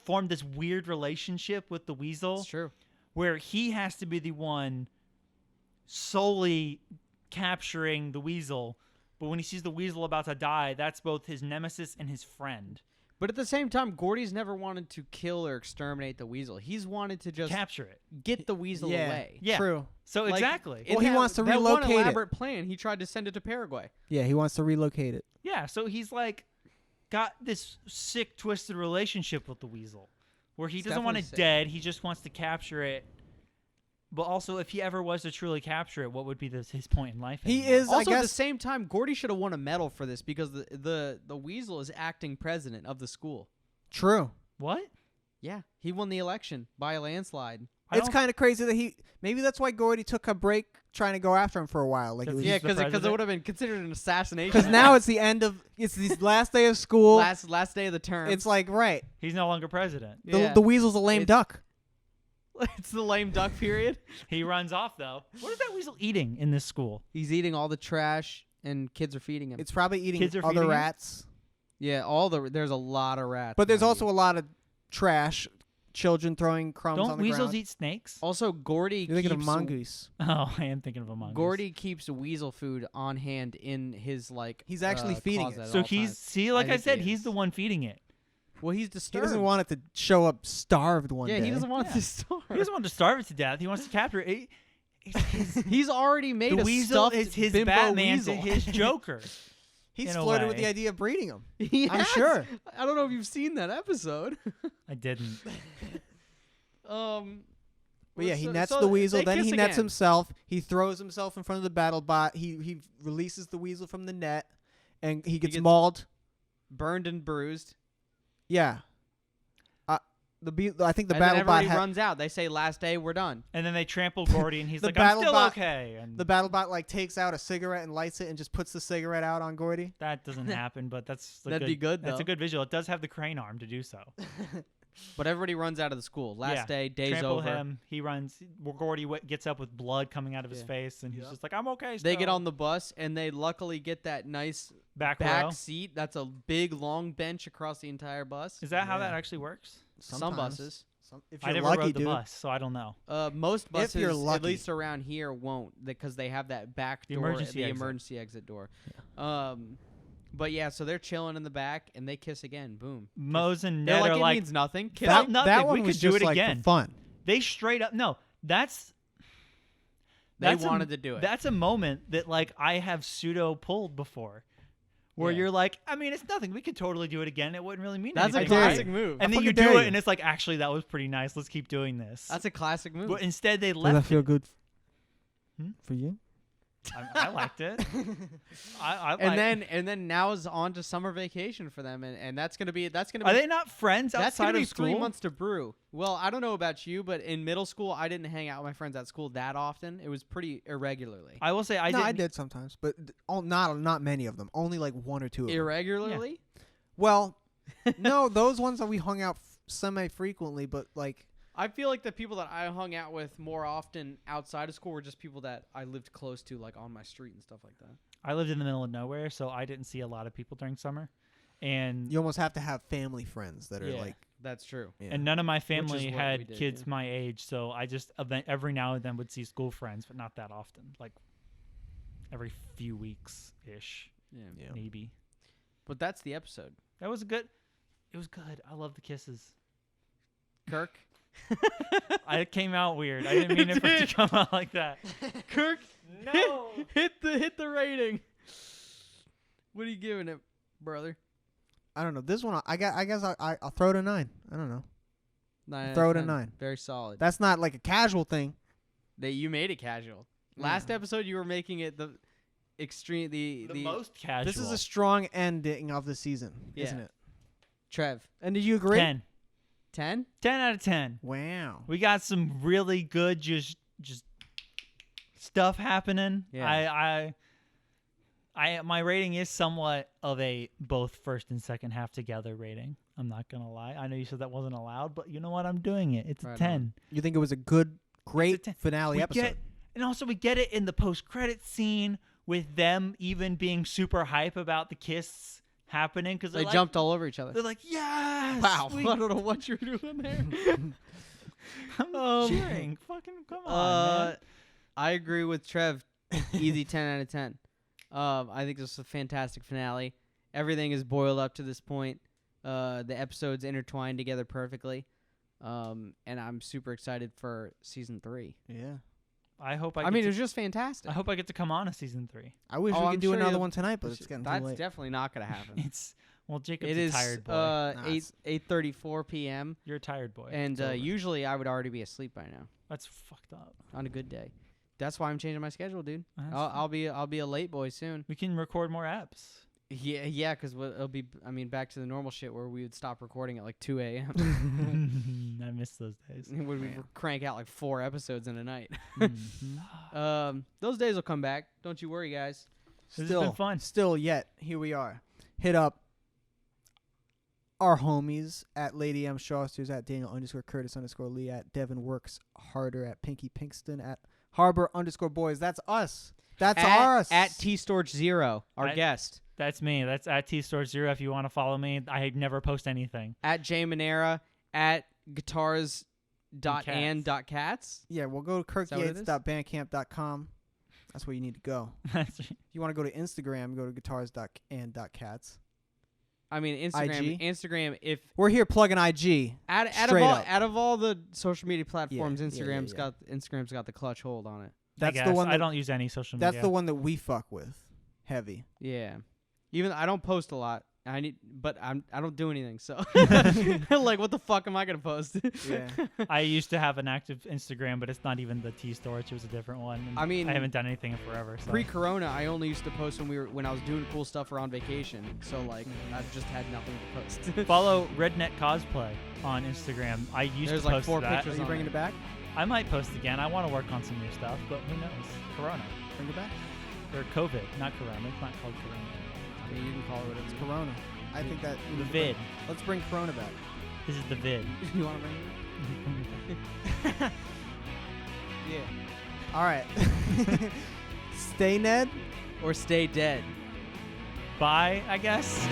formed this weird relationship with the weasel It's true. where he has to be the one solely capturing the weasel. But when he sees the weasel about to die, that's both his nemesis and his friend. But at the same time, Gordy's never wanted to kill or exterminate the weasel. He's wanted to just Capture it. get the weasel Yeah. away. Yeah. True. So Like, exactly. in Well, he that- wants to that relocate it. one elaborate plan. He tried to send it to Paraguay. Yeah, he wants to relocate it. Yeah, so he's like got this sick, twisted relationship with the weasel where he It's doesn't want definitely it sick. dead. He just wants to capture it. But also, if he ever was to truly capture it, what would be his point in life? He anymore? is- I Also, at the guess- same time, Gordy should have won a medal for this because the weasel is acting president of the school. True. What? Yeah, he won the election by a landslide. I It's don't- kind of crazy that maybe that's why Gordy took a break trying to go after him for a while. Like it 'Cause was he's Yeah, the because it president? would have been considered an assassination. because now it's the last day of school. last day of the term. It's like right. He's no longer president. The Yeah. the weasel's a lame It's- duck. It's the lame duck period. He runs off though. What is that weasel eating in this school? He's eating all the trash, and kids are feeding him. It's probably eating Kids are other feeding him? rats. Yeah, there's a lot of rats. But there's mind also you. a lot of trash. Children throwing crumbs on Don't the weasels ground. eat snakes? Also, Gordy You're thinking of keeps mongoose. Oh, I am thinking of a mongoose. Gordy keeps weasel food on hand in his He's actually feeding closet it. at So all he's times. see, like I think said, he he's is. the one feeding it. Well, he's He disturbed. doesn't want it to show up starved one Yeah, day. he doesn't want Yeah. to starve. He doesn't want to starve it to death. He wants to capture it. He's already made The a weasel stuffed is his bimbo Batman weasel. to his Joker. He's in a flirted with way. the idea of breeding them. He I'm has. sure. I don't know if you've seen that episode. I didn't. But yeah, he so- nets so the weasel, they then he kiss nets again. himself. He throws himself in front of the battle bot. He releases the weasel from the net, and he gets gets- mauled. Burned and bruised. Yeah. I think the And then battle bot everybody runs out. They say, "Last day, we're done." And then they trample Gordy, and he's The like, "I'm battle still bot- okay." And the battle bot like takes out a cigarette and lights it and just puts the cigarette out on Gordy. that doesn't happen, but that's a That'd be good, That's though. a good visual. It does have the crane arm to do so. But everybody runs out of the school. Last Yeah. day, day's Trample over. him. He runs. Gordy gets up with blood coming out of his Yeah. face, and he's Yep. just like, "I'm okay." They get still." on the bus, and they luckily get that nice back back row. seat. That's a big, long bench across the entire bus. Is that how Yeah. that actually works? Some Sometimes. buses. If I you're never lucky, rode the dude. bus, so I don't know. Most buses, you're at lucky. least around here, won't because they have that back The door, emergency the exit. emergency exit door. But yeah, so they're chilling in the back, and they kiss again. Boom. Mose and They're Ned like, are it like, means nothing. Kiss Felt it. nothing. That one We was could do just it like again. for fun. they straight up. No, that's They that's wanted to do it. That's a moment that like I have pseudo pulled before, where Yeah. you're like, I mean, it's nothing. We could totally do it again. It wouldn't really mean That's a anything. classic right? move. And then fucking you dare do it, you. and it's like, actually, that was pretty nice. Let's keep doing this. That's a classic move. But instead, they Does that left. feel good Hmm? for you? I liked it. I and then now is on to summer vacation for them, and that's gonna be Are they not friends that's gonna outside be of school? 3 months to brew. Well, I don't know about you, but in middle school, I didn't hang out with my friends at school that often. It was pretty irregularly. I will say I no, did. I did sometimes, but not many of them. Only like one or two of them. Irregularly? Well, no, those ones that we hung out semi frequently, but like I feel like the people that I hung out with more often outside of school were just people that I lived close to, like on my street and stuff like that. I lived in the middle of nowhere, so I didn't see a lot of people during summer, and you almost have to have family friends that are Yeah. like. That's true. Yeah. and none of my is family what we had did, kids yeah. my age, so I just every now and then would see school friends, but not that often, like every few weeks ish, Yeah. Yeah. maybe. But that's the episode. That was good. It was good. I love the kisses. Kirk. I came out weird. I didn't mean it for it to come out like that. Kirk. No. hit the rating. What are you giving it, brother? I don't know. This one, I guess I'll throw it a 9. I don't know. 9 Throw out it of a 10. 9. Very solid. That's not like a casual thing. That you made it casual. Last episode, you were making it the extreme. The most casual. This is a strong ending of the season, isn't Yeah. it? Trev. And did you agree? 10. 10? 10 out of 10. Wow. We got some really good just stuff happening. Yeah. I my rating is somewhat of a both first and second half together rating. I'm not gonna lie. I know you said that wasn't allowed, but you know what? I'm doing it. It's Right a 10. on. You think it was a good, great 10. finale episode? And also we get it in the post-credit scene with them even being super hype about the kiss happening because They jumped all over each other. They're like, yes. Wow. we- I don't know what you're doing there. I'm cheering. Fucking come on, man. I agree with Trev. Easy 10 out of 10. I think this is a fantastic finale. Everything is boiled up to this point. The episodes intertwined together perfectly. And I'm super excited for season 3. Yeah. I hope I mean, it was just fantastic. I hope I get to come on a season 3. I wish Oh, we I'm could do sure another you'll- one tonight, but it's getting too That's late. definitely not going to happen. It's Jacob's It a is tired boy. Nah, 8:34 p.m. You're a tired boy. And It's over. usually I would already be asleep by now That's fucked up. on a good day. That's why I'm changing my schedule, dude. That's I'll be a late boy soon. We can record more apps. Yeah, because it'll be. I mean, back to the normal shit where we would stop recording at like 2 a.m. I miss those days. when we would crank out like 4 episodes in a night. Mhm. Those days will come back. Don't you worry, guys. This has been fun. Still yet, here we are. Hit up our homies at Lady M Shawsters, at Daniel_Curtis_Lee, at Devin Works Harder, at Pinky Pinkston, at Harbor_Boys. That's us. That's us. At T Storage Zero, our guest. That's me. That's at T-Store0 if you want to follow me. I never post anything. At Jay Manera, at guitars.and.cats. Yeah, we'll go to that what it is? kirkyates.bandcamp.com. That's where you need to go. If you want to go to Instagram, go to guitars.and.cats. I mean, Instagram. If we're here plugging IG. Out of all the social media platforms, Yeah, Instagram's got the clutch hold on it. That's the one. I don't use any social media. That's the one that we fuck with, heavy. Yeah, even I don't post a lot. I don't do anything. So, like, what the fuck am I gonna post? Yeah. I used to have an active Instagram, but it's not even the T Storage. It was a different one. And I mean, I haven't done anything in forever. So. Pre-corona, I only used to post when I was doing cool stuff or on vacation. So like, I've just had nothing to post. Follow Redneck Cosplay on Instagram. I used There's to like post 4 that. pictures. Are you bringing it back? I might post again. I want to work on some new stuff, but who knows? Corona Bring it back. or COVID, not Corona. It's not called Corona. I mean, you can call it what It's Corona. I think that The vid. Let's bring Corona back. This is the vid. You want to bring it? Yeah. All right. Stay Ned Or stay dead. Bye, I guess.